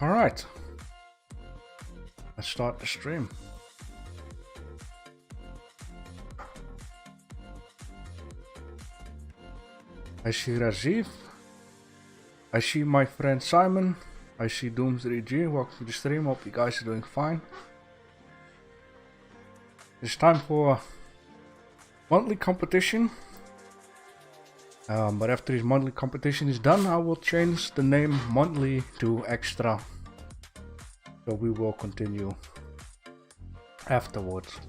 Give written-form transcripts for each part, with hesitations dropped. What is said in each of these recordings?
Alright, let's start the stream. I see Rajiv, I see my friend Simon, I see Dooms3G, welcome to the stream, hope you guys are doing fine. It's time for monthly competition, but after this monthly competition is done, I will change the name monthly to extra, so we will continue afterwards.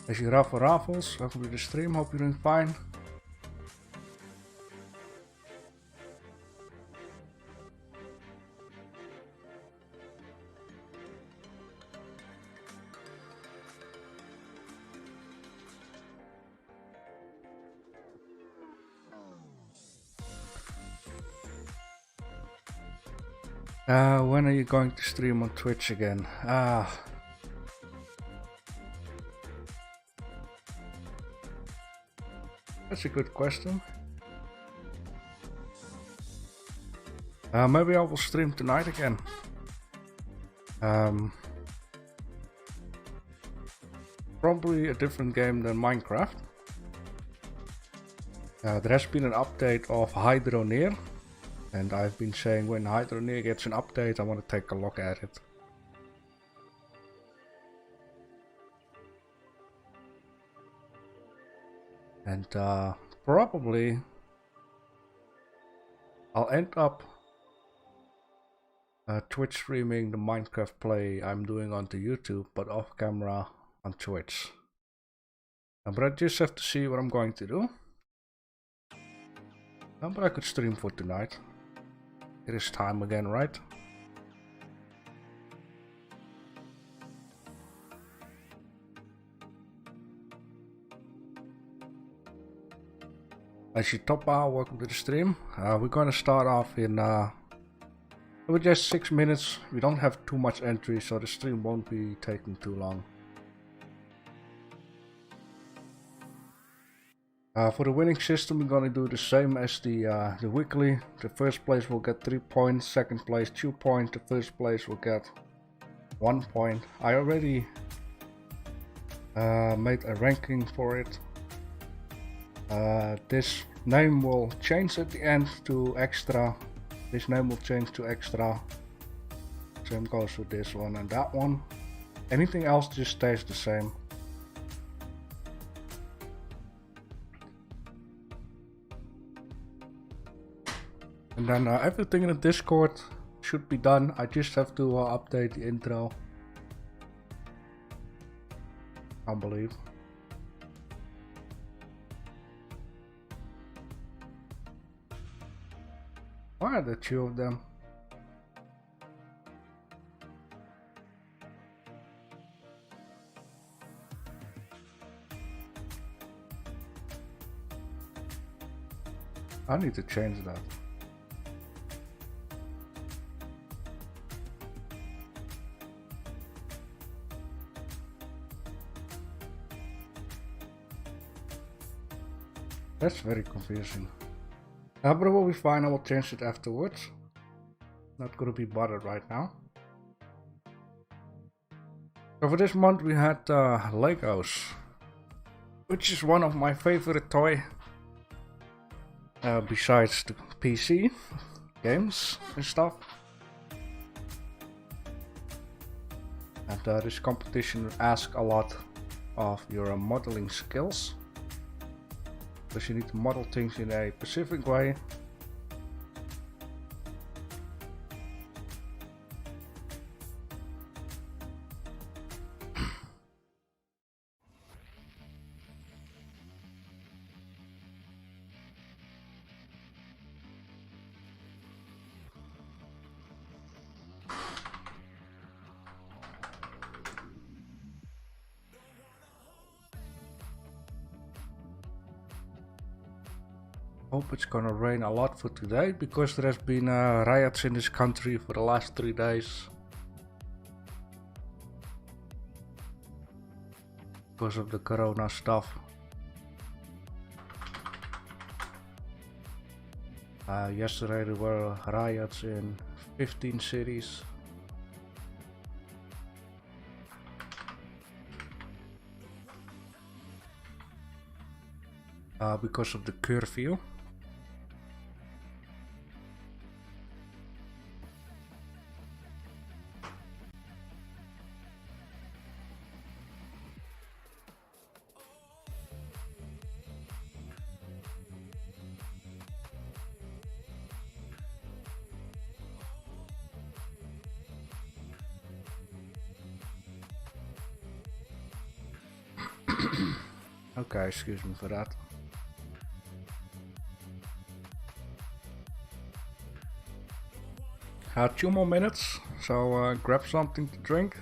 I see Rafa Raffles, welcome to the stream, hope you're doing fine. When are you going to stream on Twitch again? That's a good question. Maybe I will stream tonight again. Probably a different game than Minecraft. There has been an update of Hydroneer, and I've been saying when Hydroneer gets an update I want to take a look at it. And probably I'll end up Twitch streaming the Minecraft play I'm doing onto YouTube, but off camera on Twitch. But I just have to see what I'm going to do. But I could stream for tonight. It is time again, right? I see Toppa, welcome to the stream. We're gonna start off in with just 6 minutes. We don't have too much entry, so the stream won't be taking too long. For the winning system, we're gonna do the same as the weekly. The first place will get 3 points, second place 2 points, the first place will get 1 point. I already made a ranking for it. This name will change at the end to extra. This name will change to extra. Same goes with this one and that one. Anything else just stays the same. And then everything in the Discord should be done. I just have to update the intro, I believe. Why are there 2 of them? I need to change that. That's very confusing. But it will be fine, I will change it afterwards. Not gonna be bothered right now. So for this month we had Legos, which is one of my favorite toy. Besides the PC games and stuff. And this competition asks a lot of your modeling skills. Because you need to model things in a specific way. Hope it's gonna rain a lot for today, because there has been riots in this country for the last 3 days. Because of the corona stuff. Yesterday there were riots in 15 cities. Because of the curfew. Okay, excuse me for that. Had 2 more minutes, so grab something to drink,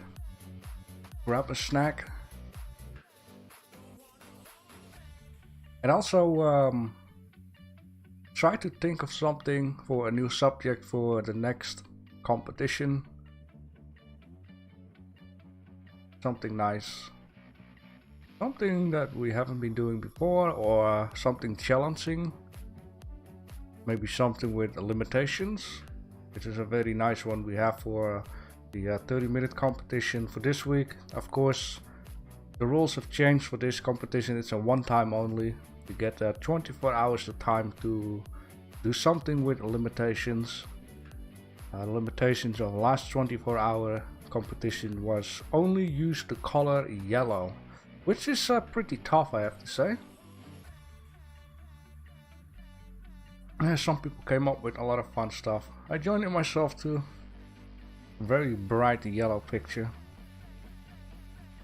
grab a snack, and also try to think of something for a new subject for the next competition. Something nice. Something that we haven't been doing before, or something challenging. Maybe something with limitations. Which is a very nice one we have for the 30-minute competition for this week. Of course, the rules have changed for this competition. It's a one-time only. You get 24 hours of time to do something with limitations. The limitations of the last 24-hour competition was only use the color yellow, which is pretty tough, I have to say. Some people came up with a lot of fun stuff. I joined it myself too. Very bright yellow picture.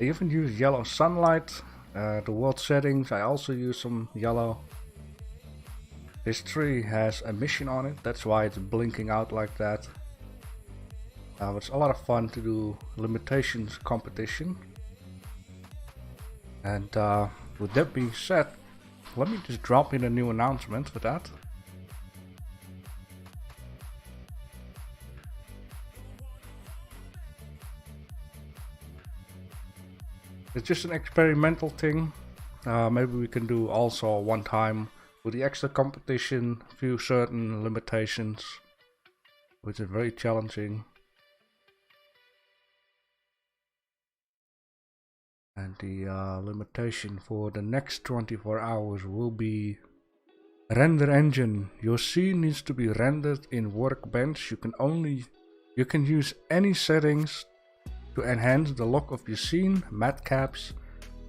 I even use yellow sunlight. The world settings, I also use some yellow. This tree has a mission on it, that's why it's blinking out like that. It's a lot of fun to do limitations competition. And with that being said, let me just drop in a new announcement for that. It's just an experimental thing. Maybe we can do also one time with the extra competition, a few certain limitations, which is very challenging. And the limitation for the next 24 hours will be render engine. Your scene needs to be rendered in Workbench. You can use any settings to enhance the look of your scene, matte caps,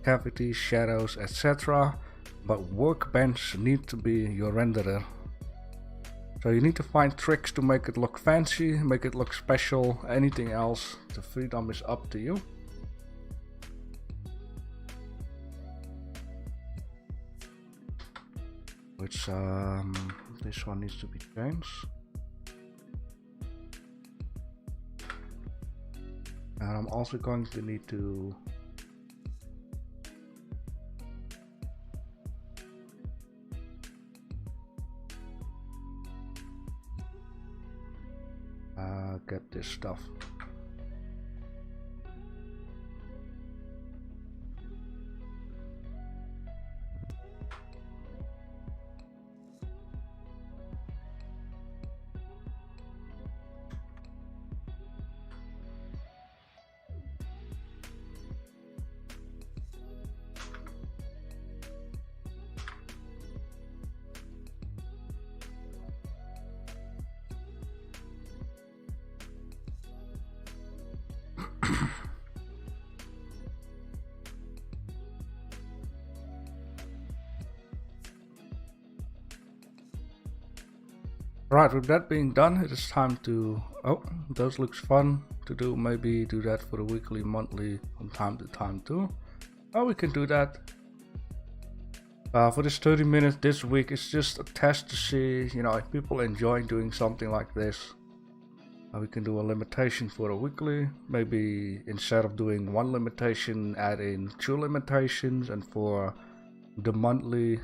cavities, shadows, etc. But Workbench needs to be your renderer. So you need to find tricks to make it look fancy, make it look special, anything else. The freedom is up to you. Which this one needs to be changed. And I'm also going to need to get this stuff. Right, with that being done, it is time to, oh, those looks fun to do. Maybe do that for the weekly, monthly, from time to time too. Oh, we can do that. For this 30 minutes this week, it's just a test to see, you know, if people enjoy doing something like this. We can do a limitation for a weekly. Maybe instead of doing one limitation, add in 2 limitations, and for the monthly,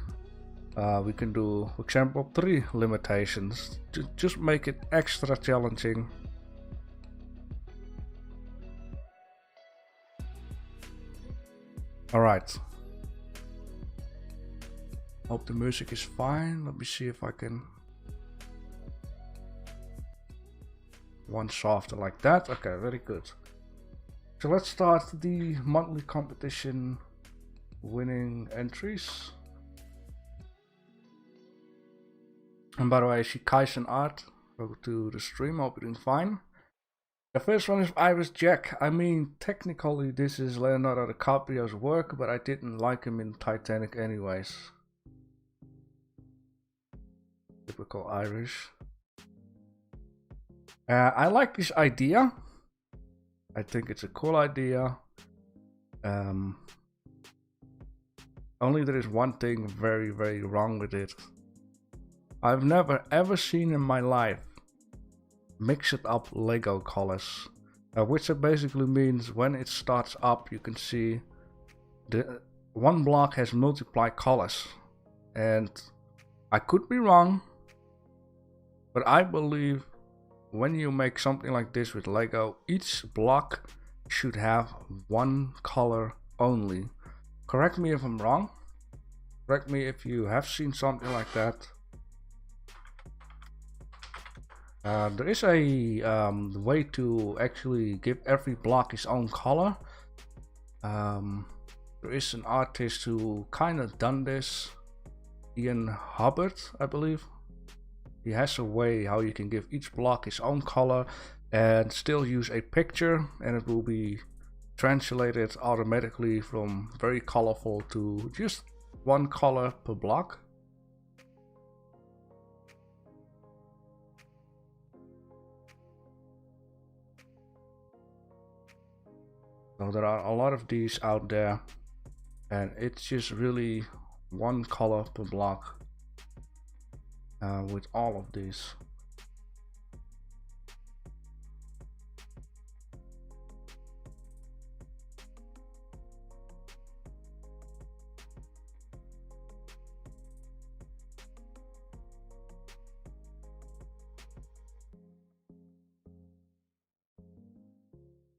we can do, for example, 3 limitations to just make it extra challenging. Alright. Hope the music is fine. Let me see if I can one softer like that. Okay, very good. So let's start the monthly competition winning entries. And by the way, I see Kaisen Art. Go to the stream, hope you're doing fine. The first one is Iris Jack. I mean, technically this is Leonardo DiCaprio's work, but I didn't like him in Titanic anyways. Typical Irish. I like this idea. I think it's a cool idea. Only there is one thing very, very wrong with it. I've never ever seen in my life mixed up Lego colors, which basically means when it starts up you can see the one block has multiple colors, and I could be wrong, but I believe when you make something like this with Lego, each block should have one color only. Correct me if I'm wrong. Correct me if you have seen something like that. There is a way to actually give every block its own color. There is an artist who kind of done this, Ian Hubbard, I believe. He has a way how you can give each block its own color and still use a picture, and it will be translated automatically from very colorful to just one color per block. So there are a lot of these out there, and it's just really one color per block with all of these.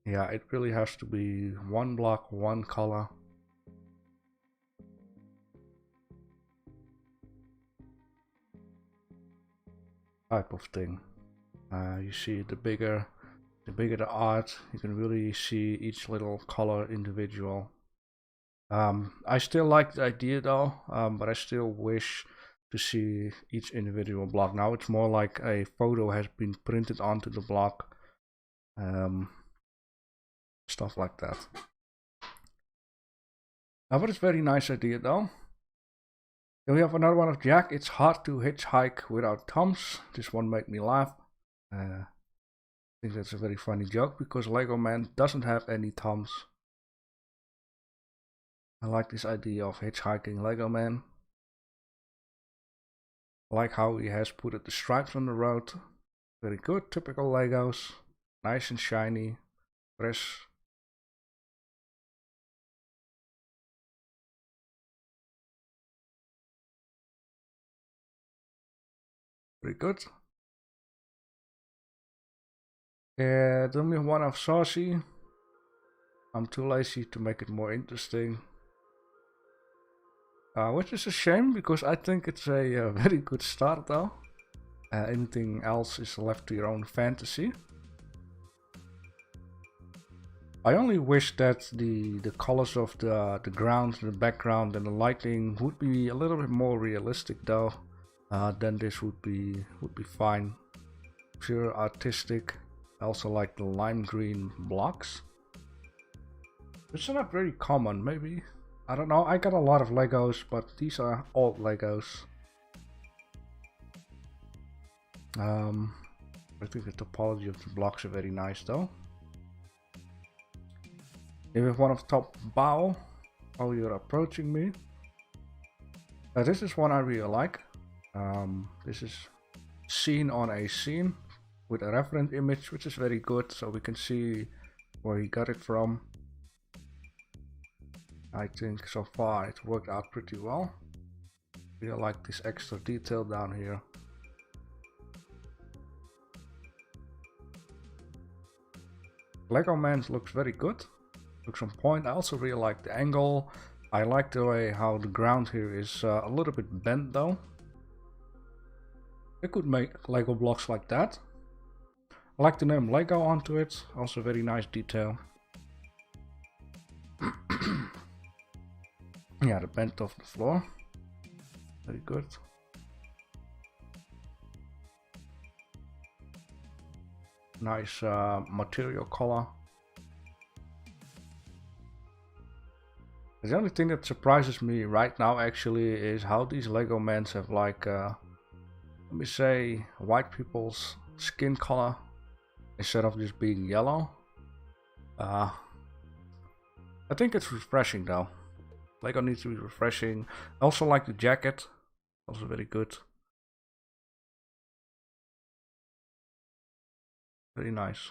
Yeah, it really has to be one block, one color. Type of thing. You see the bigger the art, you can really see each little color individual. I still like the idea though, but I still wish to see each individual block. Now it's more like a photo has been printed onto the block. Stuff like that. But it's a very nice idea though. Then we have another one of Jack. It's hard to hitchhike without thumbs. This one made me laugh. I think that's a very funny joke because Lego Man doesn't have any thumbs. I like this idea of hitchhiking Lego Man. I like how he has put the stripes on the road. Very good, typical Legos. Nice and shiny, fresh. Very good. Then we have one of Saucy. I'm too lazy to make it more interesting. Which is a shame because I think it's a very good start though. Anything else is left to your own fantasy. I only wish that the colors of the ground, the background and the lighting would be a little bit more realistic though. Then this would be fine. Pure artistic. I also like the lime green blocks. It's not very common, maybe. I don't know, I got a lot of Legos, but these are old Legos. I think the topology of the blocks are very nice though. Here we have one of the top bow. Oh, you're approaching me. This is one I really like. This is scene on a scene with a reference image, which is very good, so we can see where he got it from. I think so far it worked out pretty well. I like this extra detail down here. Lego Man looks very good. Looks on point. I also really like the angle. I like the way how the ground here is a little bit bent though. I could make Lego blocks like that. I like the name Lego onto it, also very nice detail. Yeah, the bend of the floor, very good. Nice material color. The only thing that surprises me right now actually is how these Lego men have like, let me say, white people's skin color instead of just being yellow. I think it's refreshing though. Lego needs to be refreshing. I also like the jacket, also very good. Very nice.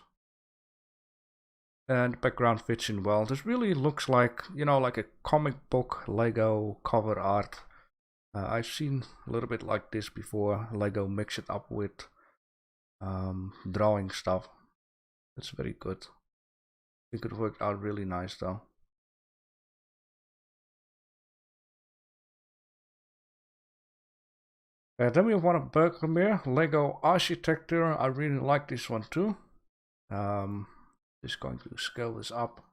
And the background fits in well. This really looks like, you know, like a comic book Lego cover art. I've seen a little bit like this before. Lego mix it up with drawing stuff. It's very good. I think it worked out really nice though. Then we have one of Berkeley Lego Architecture. I really like this one too. Just going to scale this up.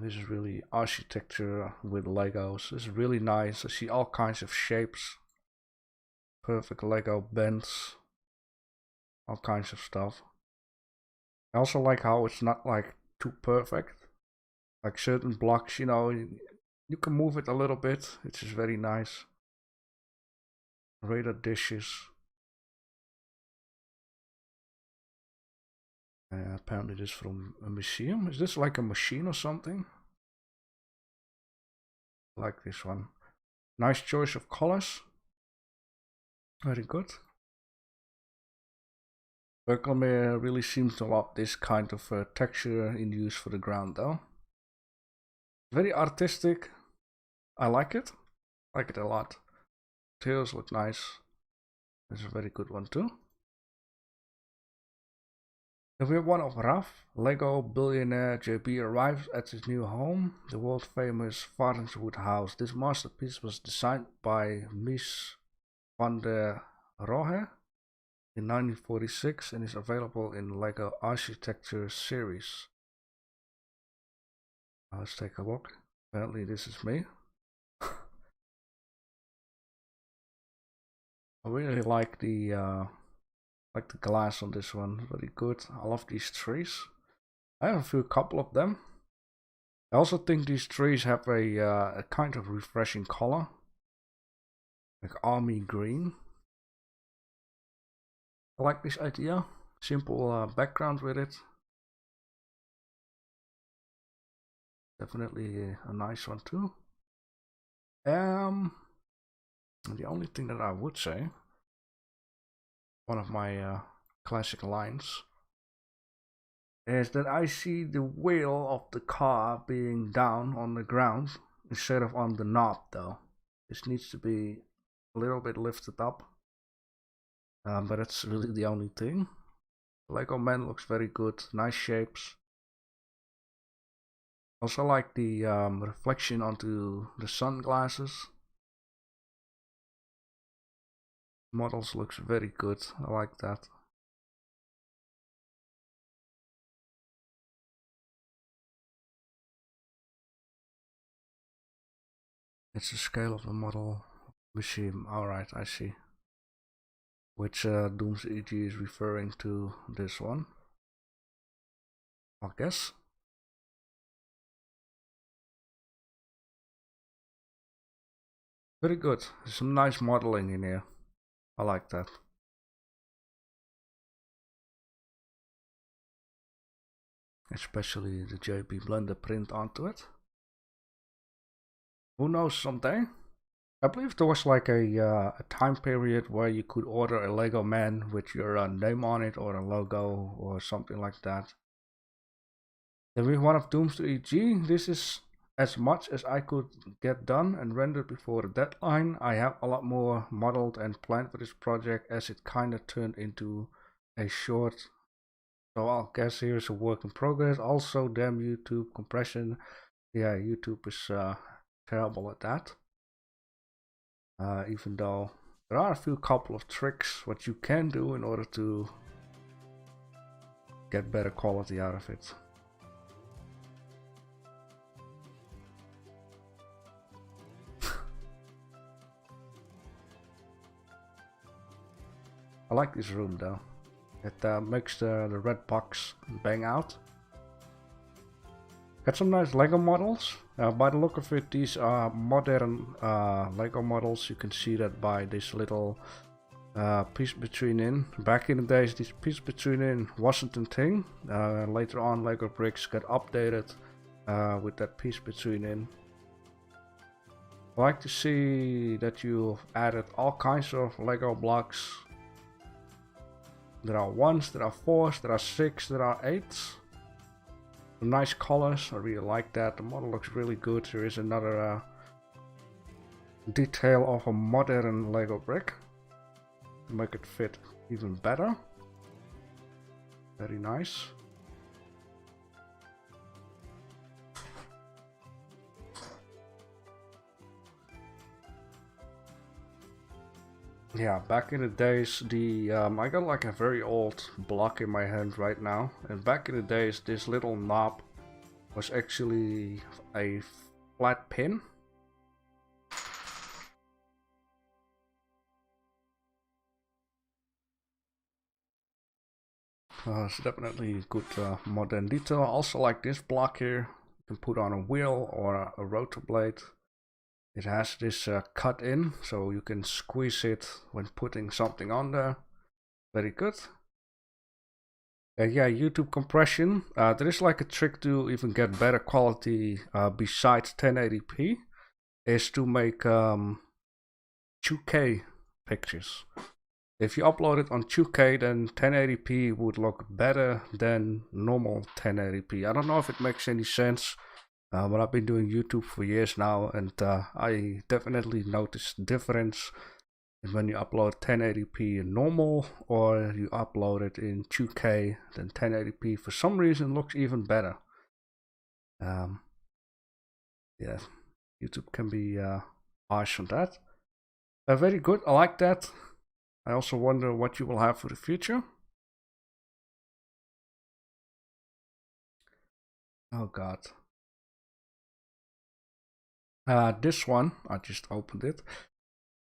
This is really architecture with Legos. This is really nice. I see all kinds of shapes. Perfect Lego bends. All kinds of stuff. I also like how it's not like too perfect. Like certain blocks, you know, you can move it a little bit. It's just very nice. Radar dishes. Apparently this is from a museum. Is this like a machine or something? I like this one. Nice choice of colors. Very good. Berkeley really seems to love this kind of texture in use for the ground though. Very artistic. I like it. I like it a lot. Tails look nice. This is a very good one too. Then we have one of Raf. Lego billionaire JB arrives at his new home, the world famous Varenswood house. This masterpiece was designed by Mies van der Rohe in 1946 and is available in Lego Architecture series. Let's take a look. Apparently this is me. I really like the glass on this one. Very good. I love these trees. I have a couple of them. I also think these trees have a kind of refreshing color, like army green. I like this idea. Simple background with it. Definitely a nice one too. The only thing that I would say, one of my classic lines, is that I see the wheel of the car being down on the ground instead of on the knob though. This needs to be a little bit lifted up. But that's really the only thing. Lego man looks very good, nice shapes. Also like the reflection onto the sunglasses. Models looks very good, I like that. It's the scale of the model machine. Alright, I see. Which Dooms EG is referring to this one, I guess. Very good. There's some nice modeling in here. I like that. Especially the JB Blender print onto it. Who knows someday? I believe there was like a time period where you could order a Lego man with your name on it or a logo or something like that. Then we have one of Dooms to EG. This is as much as I could get done and rendered before the deadline. I have a lot more modeled and planned for this project as it kinda turned into a short. So I'll guess here's a work in progress. Also, damn YouTube compression. Yeah, YouTube is terrible at that. Even though There are a few couple of tricks what you can do in order to get better quality out of it. I like this room though. It makes the red box bang out. Got some nice Lego models. By the look of it, these are modern Lego models. You can see that by this little piece between in. Back in the days, this piece between in wasn't a thing. Later on, Lego bricks got updated with that piece between in. I like to see that you've added all kinds of Lego blocks. There are 1s, there are 4s, there are 6, there are 8s. Nice colors, I really like that. The model looks really good. There is another detail of a modern Lego brick to make it fit even better. Very nice. Yeah, back in the days, I got like a very old block in my hand right now, and back in the days this little knob was actually a flat pin. It's definitely a good modern detail. Also like this block here, you can put on a wheel or a rotor blade. It has this cut in, so you can squeeze it when putting something on there. Very good. Yeah, YouTube compression. There is like a trick to even get better quality besides 1080p, is to make 2K pictures. If you upload it on 2K, then 1080p would look better than normal 1080p. I don't know if it makes any sense. But I've been doing YouTube for years now, and I definitely noticed the difference when you upload 1080p in normal or you upload it in 2K. Then 1080p for some reason looks even better. Yeah, YouTube can be harsh on that. Very good, I like that. I also wonder what you will have for the future. Oh god. This one, I just opened it,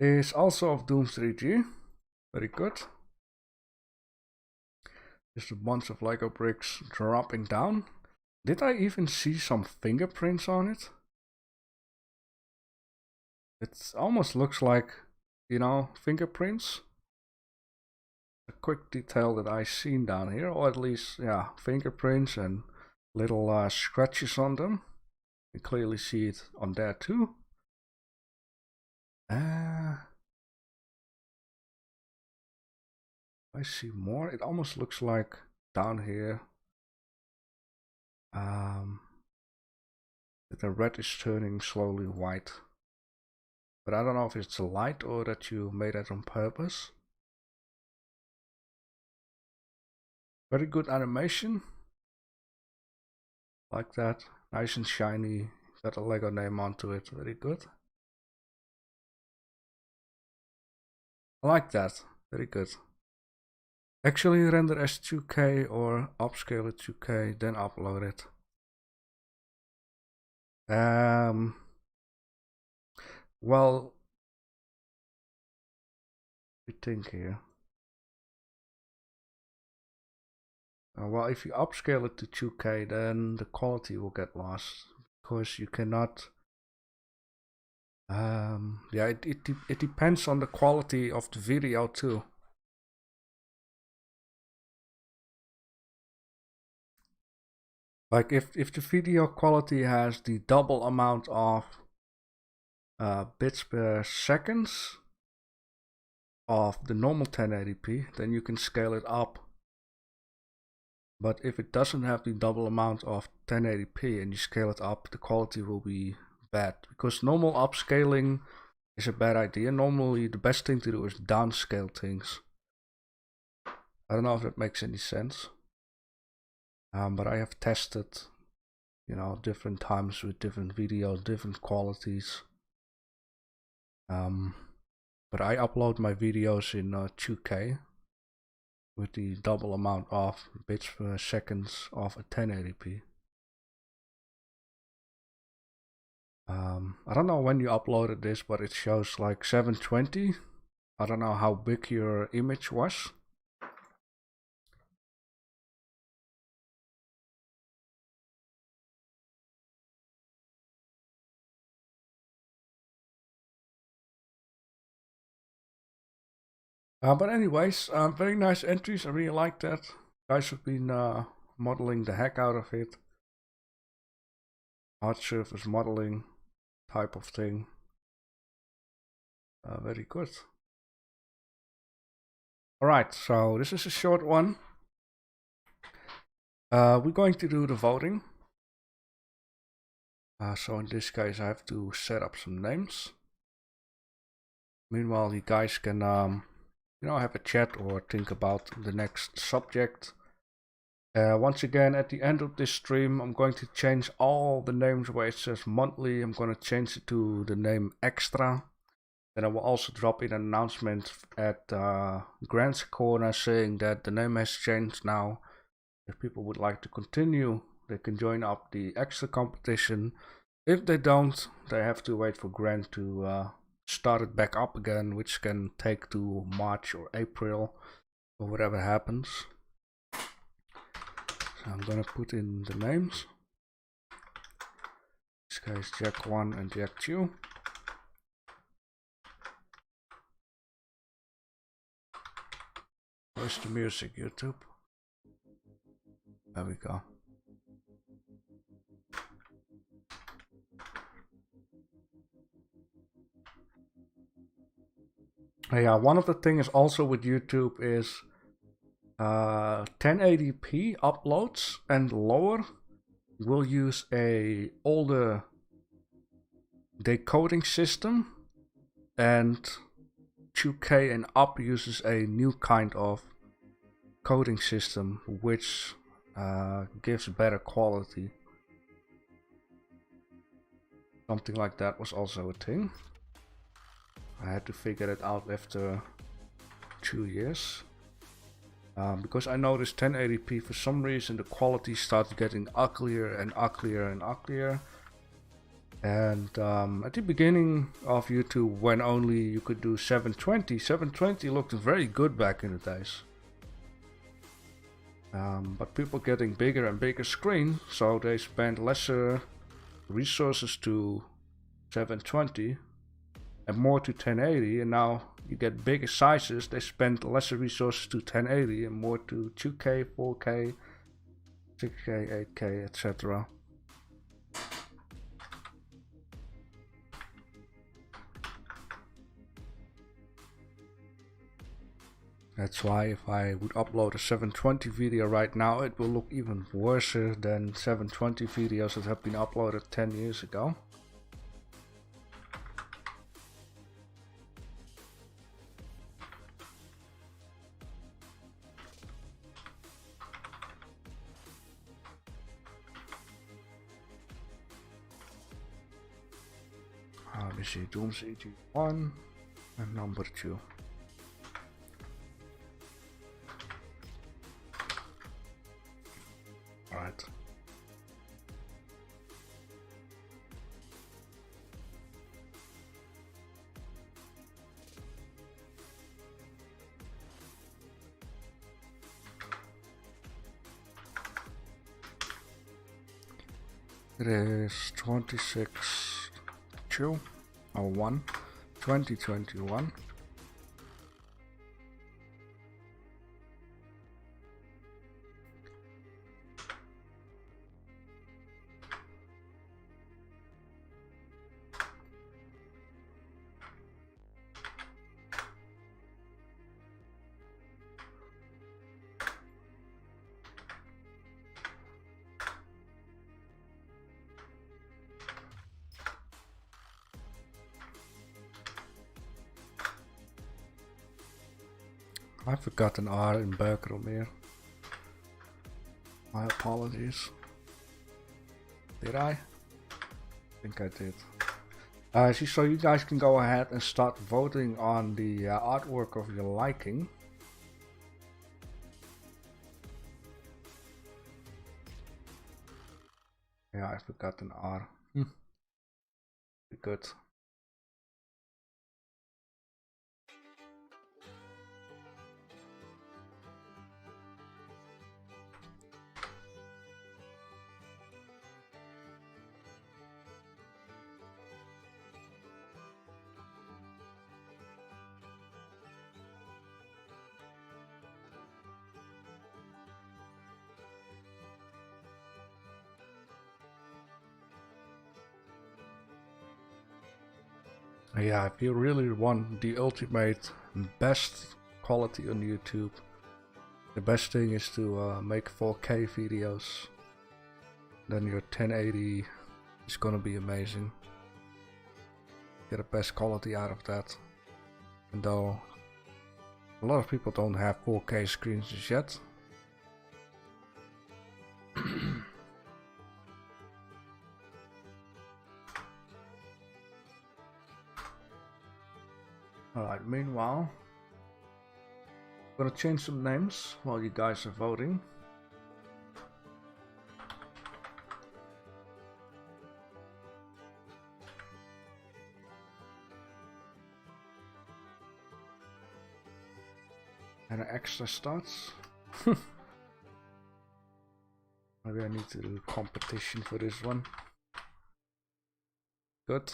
is also of Doom 3G. Very good. Just a bunch of Lego bricks dropping down. Did I even see some fingerprints on it? It almost looks like, you know, fingerprints. A quick detail that I seen down here, or at least, yeah, fingerprints and little scratches on them. You can clearly see it on there too. I see more. It almost looks like down here that the red is turning slowly white. But I don't know if it's a light or that you made that on purpose. Very good animation. Like that. Nice and shiny. Got a Lego name onto it. Very good. I like that. Very good. Actually render as 2K or upscale it 2K, then upload it. Well, we think here. Well, if you upscale it to 2K, then the quality will get lost because you cannot. Yeah, it depends on the quality of the video too. Like if the video quality has the double amount of bits per seconds of the normal 1080p, then you can scale it up. But if it doesn't have the double amount of 1080p and you scale it up, the quality will be bad. Because normal upscaling is a bad idea. Normally the best thing to do is downscale things. I don't know if that makes any sense. But I have tested, you know, different times with different videos, different qualities. but I upload my videos in 2K with the double amount of bits per seconds of a 1080p. I don't know when you uploaded this, but it shows like 720. I don't know how big your image was. But anyways, very nice entries. I really like that. Guys have been modeling the heck out of it. Hard surface modeling type of thing. Very good. Alright, so this is a short one. We're going to do the voting. So in this case I have to set up some names. Meanwhile you guys can have a chat or think about the next subject. Once again, at the end of this stream I'm going to change all the names where it says monthly. I'm going to change it to the name extra. Then I will also drop in an announcement at Grant's Corner saying that the name has changed now. If people would like to continue, they can join up the extra competition. If they don't, they have to wait for Grant to start it back up again, which can take to March or April or whatever happens. So I'm gonna put in the names. This guy's Jack 1 and Jack 2. Where's the music, YouTube? There we go. Yeah, one of the things also with YouTube is 1080p uploads and lower will use a older decoding system, and 2K and up uses a new kind of coding system which gives better quality. Something like that was also a thing. I had to figure it out after 2 years. Because I noticed 1080p, for some reason the quality starts getting uglier and uglier and uglier. And at the beginning of YouTube, when only you could do 720 looked very good back in the days. But people getting bigger and bigger screen, so they spend lesser resources to 720 and more to 1080, and now you get bigger sizes, they spend lesser resources to 1080 and more to 2K, 4K, 6K, 8K, etc. That's why if I would upload a 720 video right now, it will look even worse than 720 videos that have been uploaded 10 years ago. Let me see, Doom's EG1 and number 2. Alright. It is 26/2/01 2021. I forgot an R in Bergrom here. My apologies. Did I? I think I did. So you guys can go ahead and start voting on the artwork of your liking. Yeah, I forgot an R. Good. Yeah, if you really want the ultimate best quality on YouTube, the best thing is to make 4K videos. Then your 1080 is gonna be amazing. Get the best quality out of that. And though a lot of people don't have 4K screens just yet. Alright, meanwhile, I'm gonna change some names while you guys are voting. And an extra starts. Maybe I need to do a competition for this one. Good.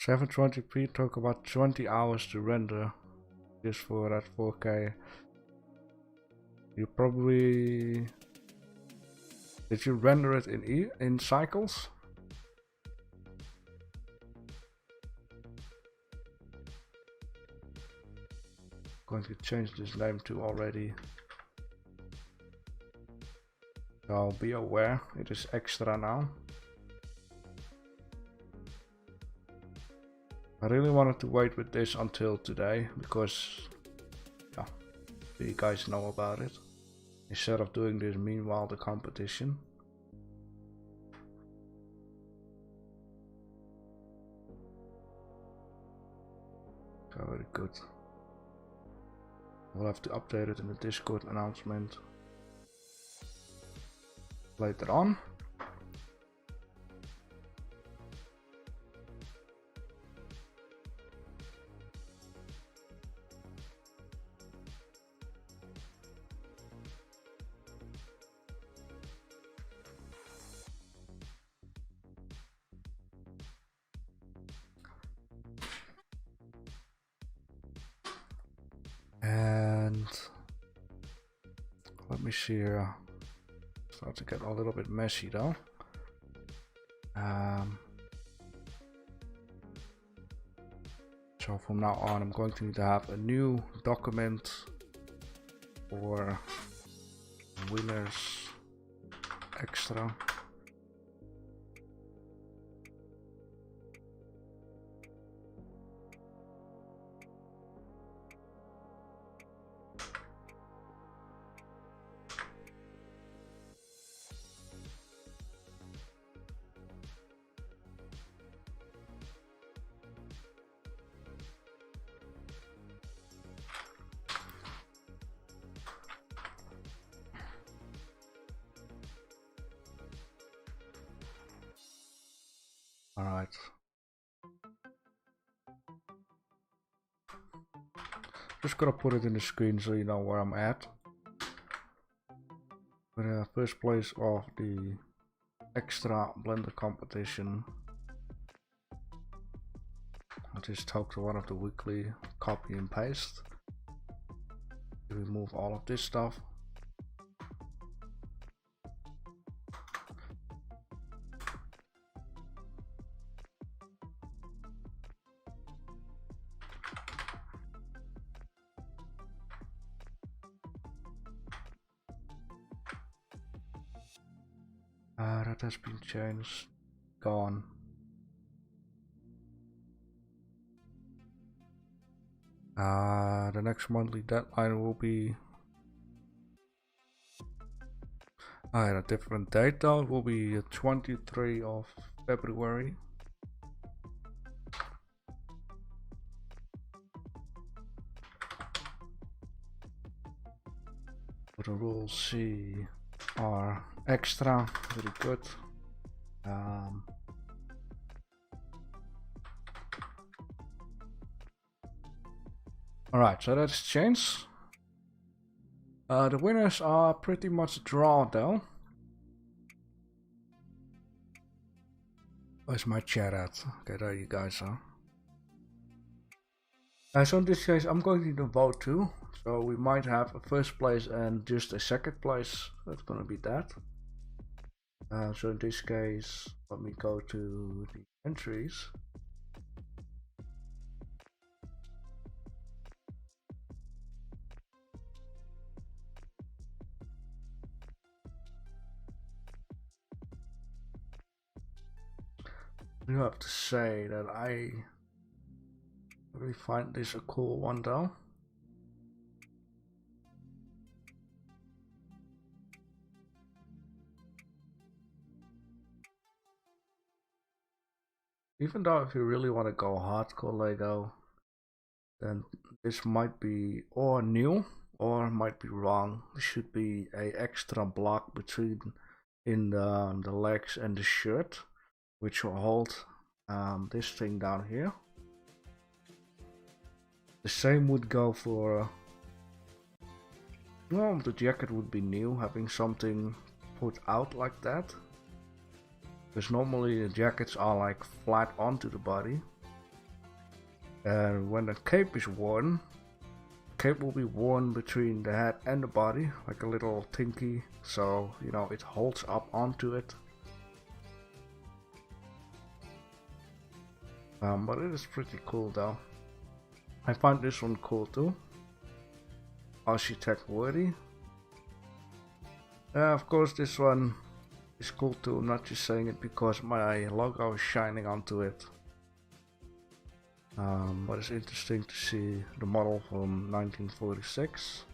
$720p took about 20 hours to render just for that 4K. You probably... Did you render it in cycles? Going to change this name to already. So be aware, it is extra now. I really wanted to wait with this until today because, yeah, so you guys know about it. Instead of doing this meanwhile the competition. So very good. We'll have to update it in the Discord announcement later on. And let me see here. Start to get a little bit messy though. So from now on, I'm going to need to have a new document for winners extra. Alright. Just gonna put it in the screen so you know where I'm at. We're in the first place of the extra Blender competition. I just talked to one of the weekly copy and paste. Remove all of this stuff. That has been changed. Gone. The next monthly deadline will be I had a different date though. It will be 23 of February. The rules C are extra, very good. Alright, so that's changed. The winners are pretty much drawn though. Where's my chat at? Okay, there you guys are. So in this case, I'm going to vote too. So we might have a first place and just a second place. That's gonna be that. So in this case, let me go to the entries. I do have to say that I really find this a cool one though. Even though if you really want to go hardcore Lego, then this might be or new or might be wrong. There should be a extra block between in the legs and the shirt, which will hold this thing down here. The same would go for, well, the jacket would be new, having something put out like that. Because normally the jackets are like flat onto the body. And when the cape is worn, the cape will be worn between the head and the body, like a little tinky, so you know it holds up onto it. But it is pretty cool though. I find this one cool too. Architect worthy. Of course this one is cool too. I'm not just saying it because my logo is shining onto it. But it's interesting to see the model from 1946.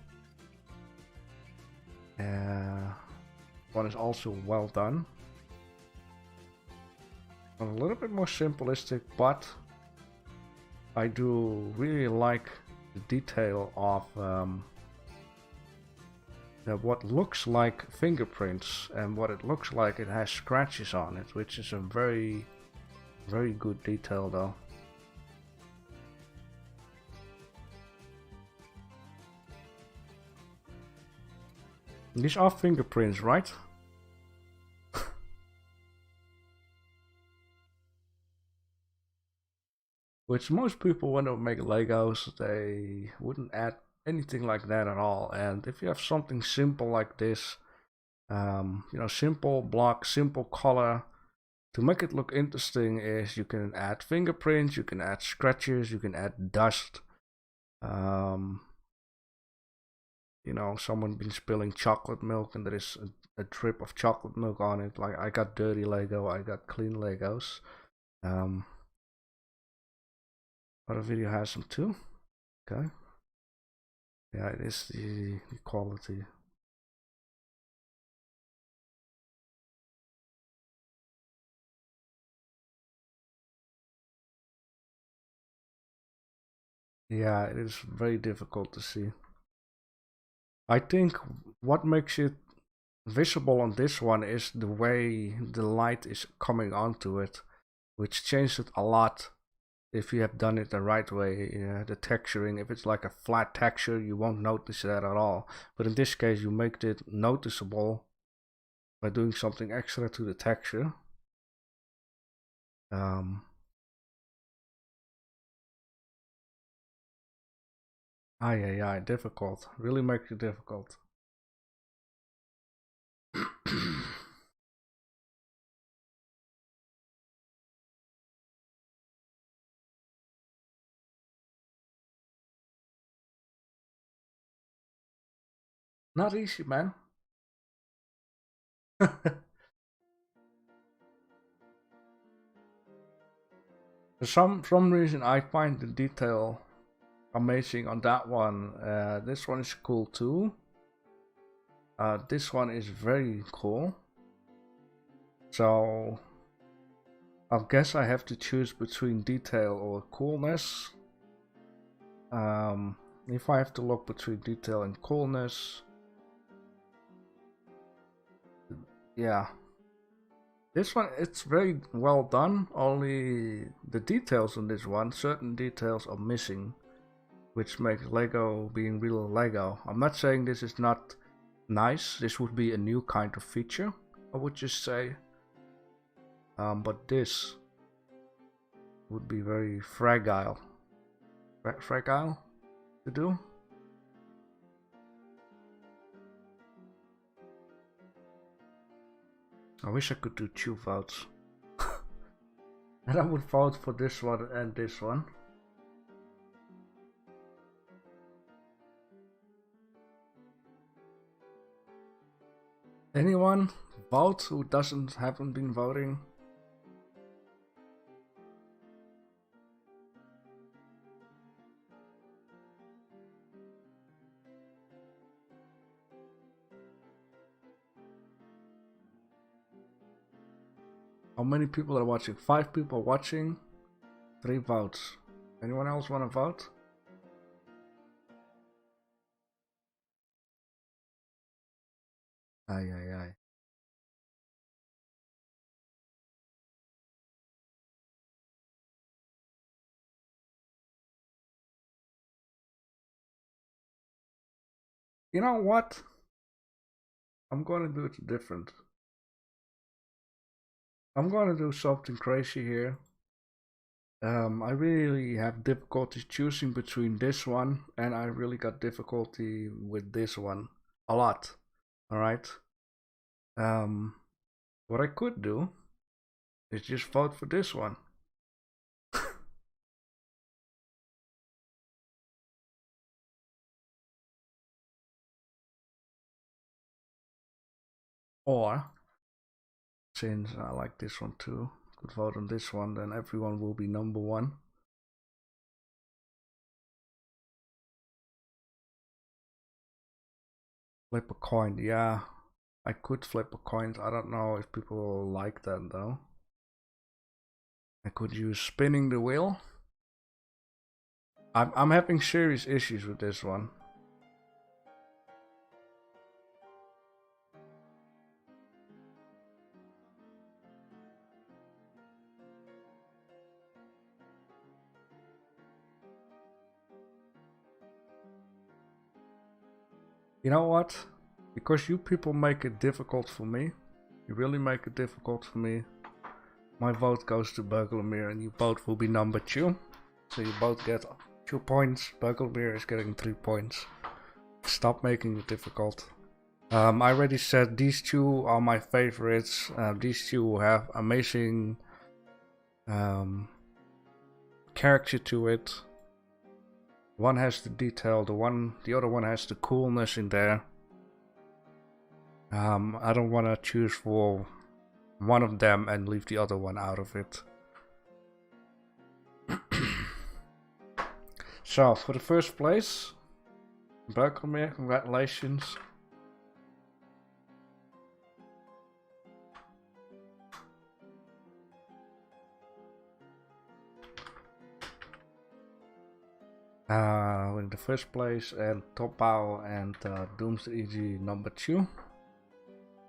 One is also well done. A little bit more simplistic, but I do really like the detail of what looks like fingerprints and what it looks like it has scratches on it, which is a very, very good detail though. These are fingerprints, right? Which most people, when they make Legos, they wouldn't add anything like that at all. And if you have something simple like this, you know, simple block, simple color, to make it look interesting is you can add fingerprints, you can add scratches, you can add dust. You know, someone been spilling chocolate milk and there is a drip of chocolate milk on it. Like I got dirty Lego, I got clean Legos. Other video has them too. Okay. Yeah, it is the quality. Yeah, it is very difficult to see. I think what makes it visible on this one is the way the light is coming onto it, which changes it a lot if you have done it the right way. The texturing, if it's like a flat texture, you won't notice that at all. But in this case, you make it noticeable by doing something extra to the texture. Difficult. Really makes it difficult. Not easy, man. For some reason, I find the detail amazing on that one. This one is cool too. This one is very cool. So I guess I have to choose between detail or coolness. If I have to look between detail and coolness, yeah, this one, it's very well done. Only the details on this one, certain details are missing, which makes Lego being real Lego. I'm not saying this is not nice. This would be a new kind of feature, I would just say. But this would be very fragile. Fragile to do. I wish I could do 2 votes. And I would vote for this one and this one. Anyone vote who haven't been voting? How many people are watching? 5 people watching, 3 votes. Anyone else want to vote? Aye, aye, aye. You know what? I'm gonna do it different. I'm gonna do something crazy here. I really have difficulty choosing between this one, and I really got difficulty with this one a lot. All right. What I could do is just vote for this one. Or, since I like this one too, could vote on this one, then everyone will be number 1. Flip a coin, yeah. I could flip a coin. I don't know if people like that though. I could use spinning the wheel. I'm having serious issues with this one. You know what? Because you people make it difficult for me. You really make it difficult for me. My vote goes to Burglemere, and you both will be number 2. So you both get 2 points. Burglemere is getting 3 points. Stop making it difficult. I already said these 2 are my favorites. These 2 have amazing character to it. One has the detail, the other one has the coolness in there. I don't want to choose for one of them and leave the other one out of it. So, for the first place, Burglemere, congratulations. In the first place, and Topau and Doomsday EG number 2.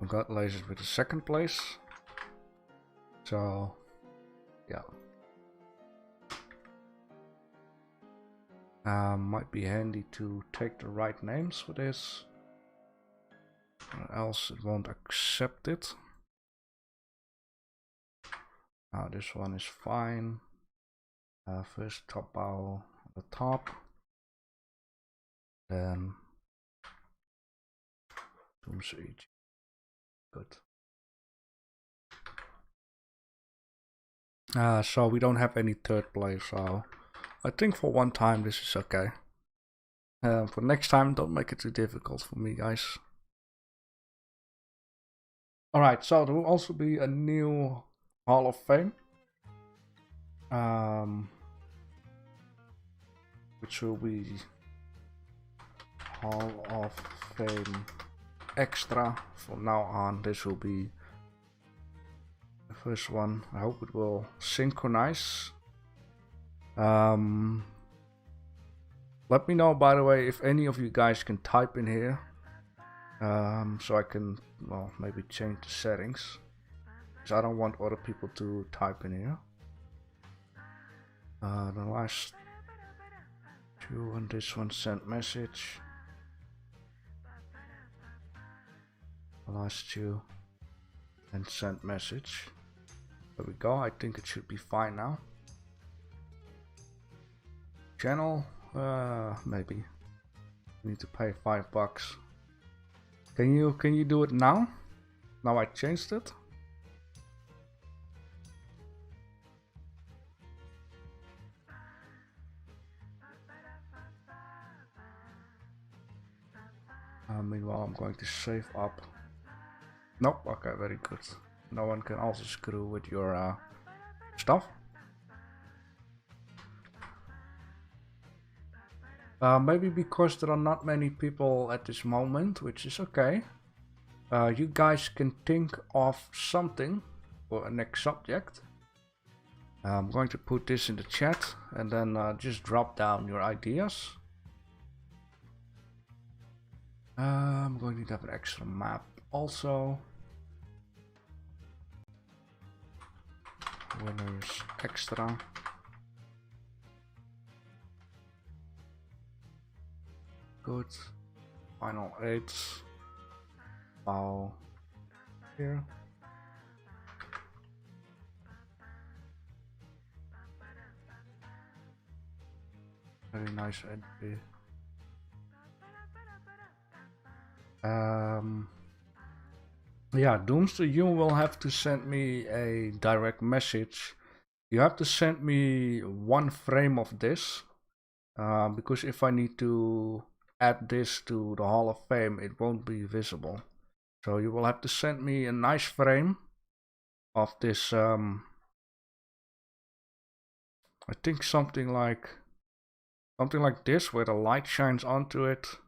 Congratulations with the second place. So, yeah. Might be handy to take the right names for this, or else it won't accept it. This one is fine. First Topau at the top, then Doomsday EG. Good. So we don't have any third place, so I think for one time this is okay. For next time, don't make it too difficult for me, guys. Alright, so there will also be a new Hall of Fame. Which will be Hall of Fame extra. From now on, this will be the first one. I hope it will synchronize. Let me know, by the way, if any of you guys can type in here. So I can, well, maybe change the settings. Because I don't want other people to type in here. The last two and this one send message. The last two and send message. There we go. I think it should be fine now. Channel, maybe. We need to pay $5. Can you do it now? Now I changed it. Meanwhile, I'm going to save up. Nope. Okay, very good. No one can also screw with your stuff. Maybe because there are not many people at this moment, which is okay. You guys can think of something for a next subject. I'm going to put this in the chat and then just drop down your ideas. I'm going to have an extra map also. Winners extra. Good. Final 8. File here. Very nice entry. Yeah, Doomster, you will have to send me a direct message. You have to send me one frame of this, because if I need to add this to the Hall of Fame, it won't be visible. So you will have to send me a nice frame of this. I think something like this, where the light shines onto it.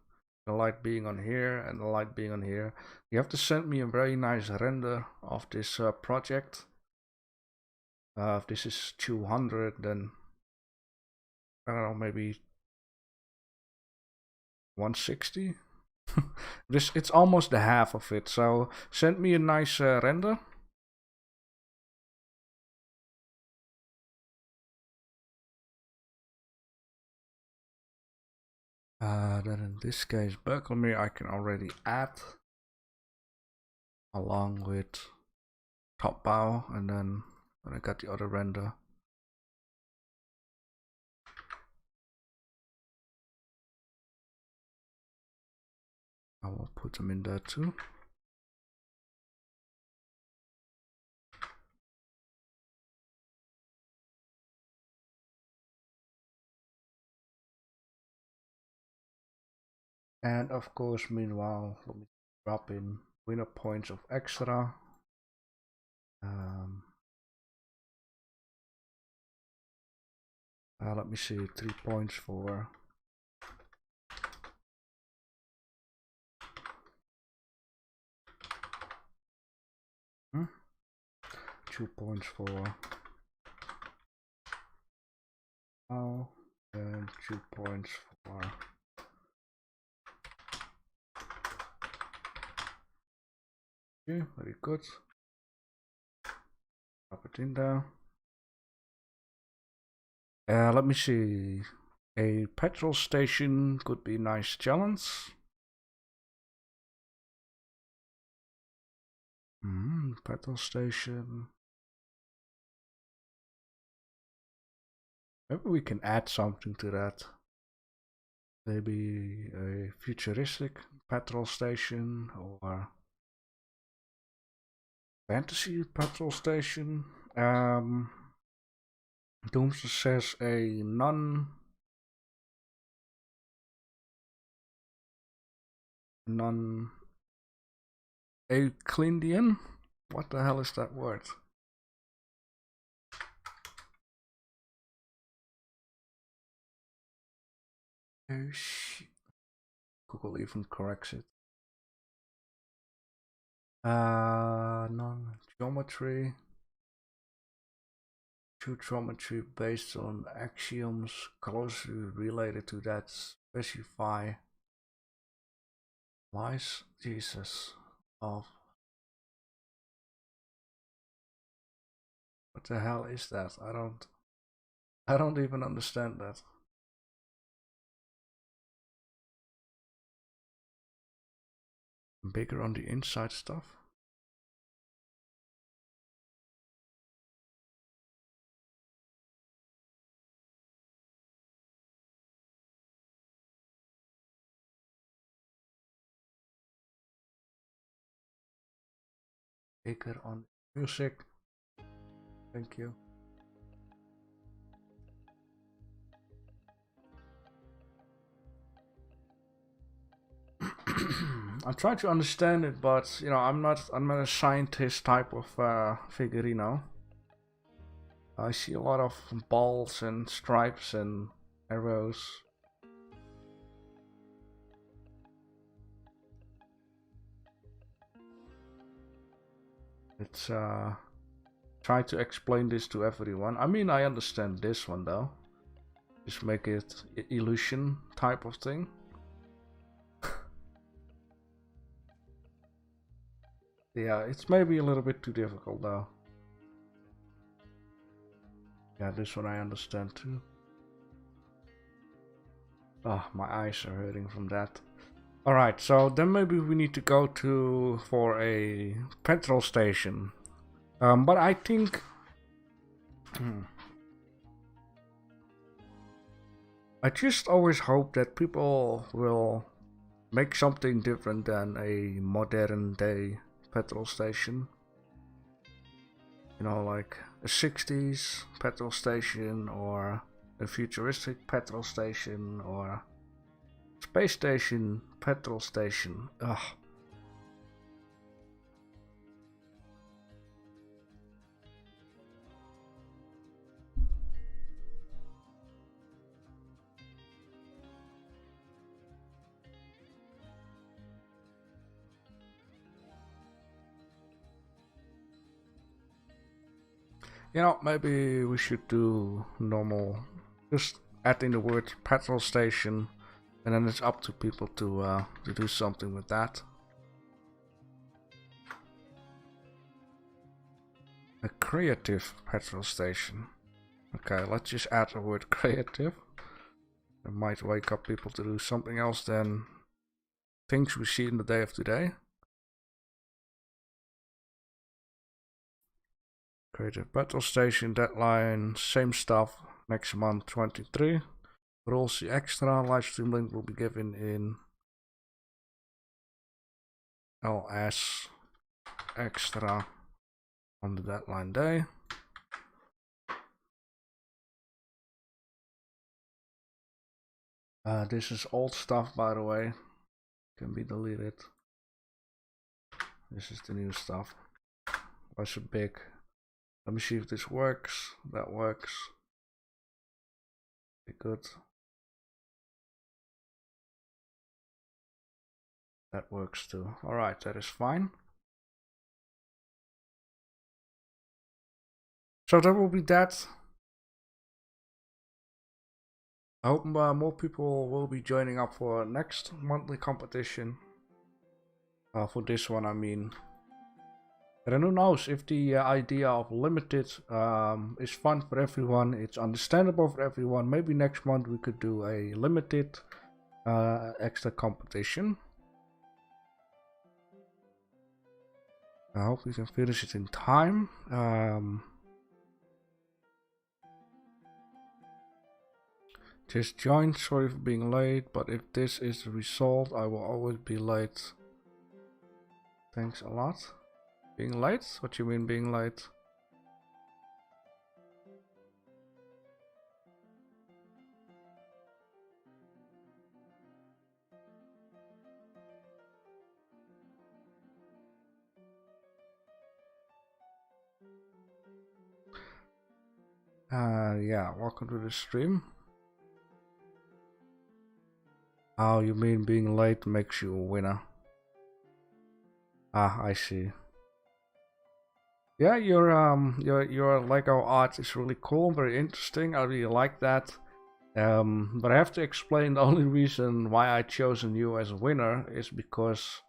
The light being on here and the light being on here. You have to send me a very nice render of this project. If this is 200, then I don't know, maybe 160. It's almost the half of it. So send me a nice render. Then in this case, Berkelmere I can already add along with top bow, and then when I got the other render, I will put them in there too. And of course, meanwhile, let me drop in winner points of extra. Let me see, 3 points for hmm? 2 points for and 2 points for okay, very good. Drop it in there. Let me see. A petrol station could be a nice challenge. Petrol station. Maybe we can add something to that. Maybe a futuristic petrol station or fantasy petrol station. Doomster says a non-Euclidean. What the hell is that word? Oh shit. Google even corrects it. Non-geometry. Geometry based on axioms closely related to that specify lies. Jesus. Of what the hell is that? I don't even understand that. Bigger on the inside stuff. Bigger on music. Thank you. I try to understand it, but you know, I'm not a scientist type of figure, you know. I see a lot of balls and stripes and arrows. It's try to explain this to everyone. I mean, I understand this one though. Just make it illusion type of thing. Yeah, it's maybe a little bit too difficult though. Yeah, this one I understand too. Oh, my eyes are hurting from that. Alright, so then maybe we need to go for a petrol station. But I think I just always hope that people will make something different than a modern day petrol station. You know, like a 60s petrol station or a futuristic petrol station or space station petrol station. Ugh. You know, maybe we should do normal, just add in the word petrol station, and then it's up to people to do something with that. A creative petrol station. Okay, let's just add the word creative. It might wake up people to do something else than things we see in the day of today. Creative petrol station, deadline, same stuff, next month 23. Rules the extra, live stream link will be given in LS extra on the deadline day. This is old stuff, by the way, can be deleted. This is the new stuff. Was a big. Let me see if this works. That works. Be good. That works too. Alright, that is fine. So that will be that. I hope more people will be joining up for next monthly competition. For this one, I mean. And then who knows if the idea of limited is fun for everyone, it's understandable for everyone. Maybe next month we could do a limited extra competition. I hope we can finish it in time. Just joined, sorry for being late, but if this is the result, I will always be late. Thanks a lot. Being late? What do you mean being late? Yeah, welcome to the stream. Oh, you mean being late makes you a winner? Ah, I see. Yeah, your Lego art is really cool, very interesting. I really like that. But I have to explain the only reason why I chosen you as a winner is because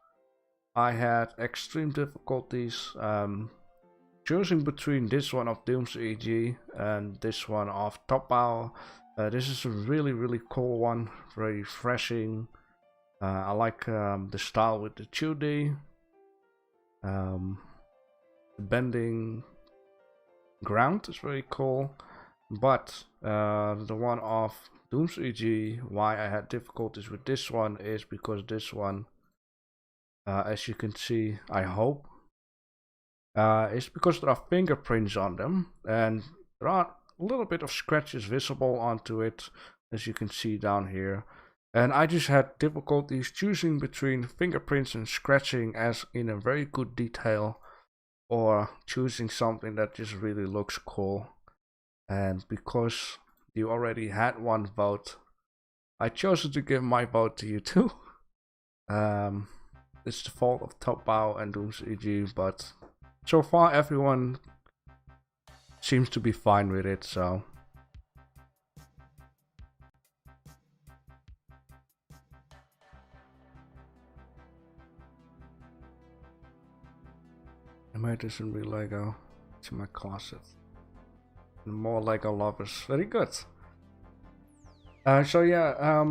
I had extreme difficulties choosing between this one of Doom's EG and this one of Topbao. This is a really cool one, very refreshing. I like the style with the 2D. The bending ground is very cool, but the one of Doom's EG, why I had difficulties with this one is because this one, as you can see, I hope, is because there are fingerprints on them, and there are a little bit of scratches visible onto it, as you can see down here. And I just had difficulties choosing between fingerprints and scratching as in a very good detail, or choosing something that just really looks cool. And because you already had one vote, I chose to give my vote to you too. It's the fault of Topbao and Doom's EG, but so far everyone seems to be fine with it, so. I made this in real Lego. It's in my closet. And more Lego lovers. Very good. So yeah, I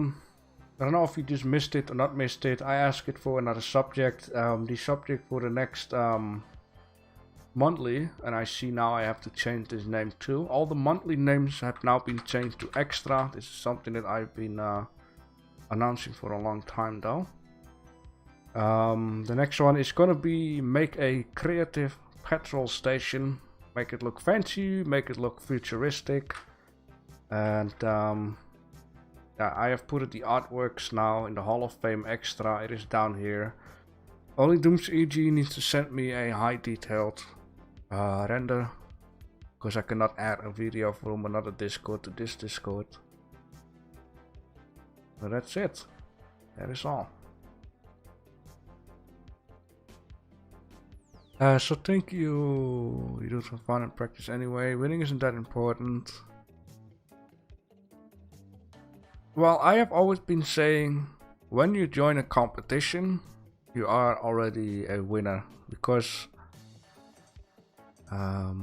don't know if you just missed it or not missed it. I asked it for another subject. The subject for the next monthly, and I see now I have to change this name too. All the monthly names have now been changed to extra. This is something that I've been announcing for a long time though. The next one is gonna be make a creative petrol station. Make it look fancy, make it look futuristic. And yeah, I have put the artworks now in the Hall of Fame extra. It is down here. Only Doom's EG needs to send me a high detailed render, because I cannot add a video from another Discord to this Discord. But that's it. That is all. So thank you. You do it for fun and practice anyway. Winning isn't that important. Well, I have always been saying, when you join a competition, you are already a winner, because how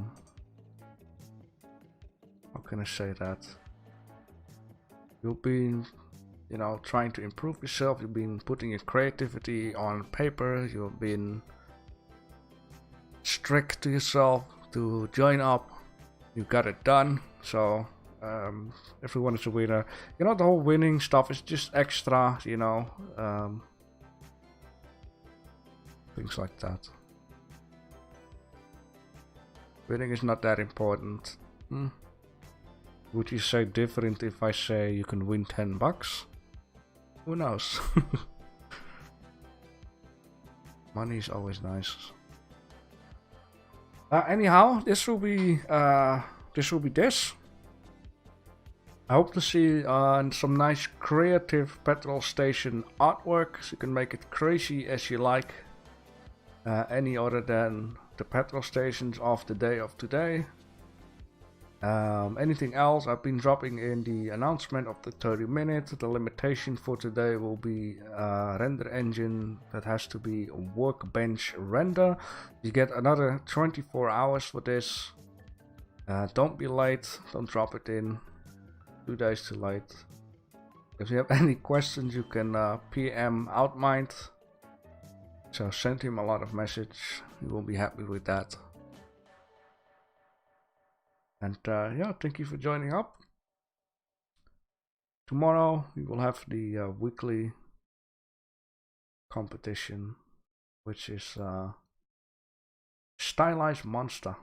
can I say that? You've been, you know, trying to improve yourself. You've been putting your creativity on paper. You've been strict to yourself to join up. You got it done. So everyone is a winner. You know, the whole winning stuff is just extra, you know, things like that. Winning is not that important. Would you say different if I say you can win 10 bucks? Who knows? Money is always nice. Anyhow, this will be this. I hope to see some nice creative petrol station artwork, so you can make it crazy as you like. Any other than the petrol stations of the day of today. Anything else, I've been dropping in the announcement of the 30 minutes. The limitation for today will be render engine that has to be workbench render. You get another 24 hours for this. Don't be late, don't drop it in 2 days too late. If you have any questions, you can PM Outmind. So send him a lot of message, he will be happy with that. And yeah, thank you for joining up. Tomorrow we will have the weekly competition, which is Stylized Monster.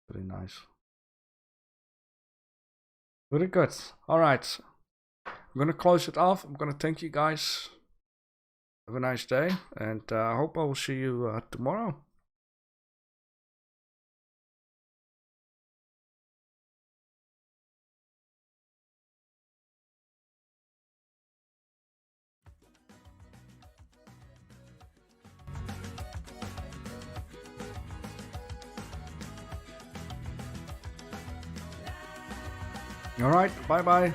Very nice. Very good. Alright. I'm gonna close it off. I'm gonna thank you guys. Have a nice day, and I hope I will see you tomorrow. Alright, bye bye.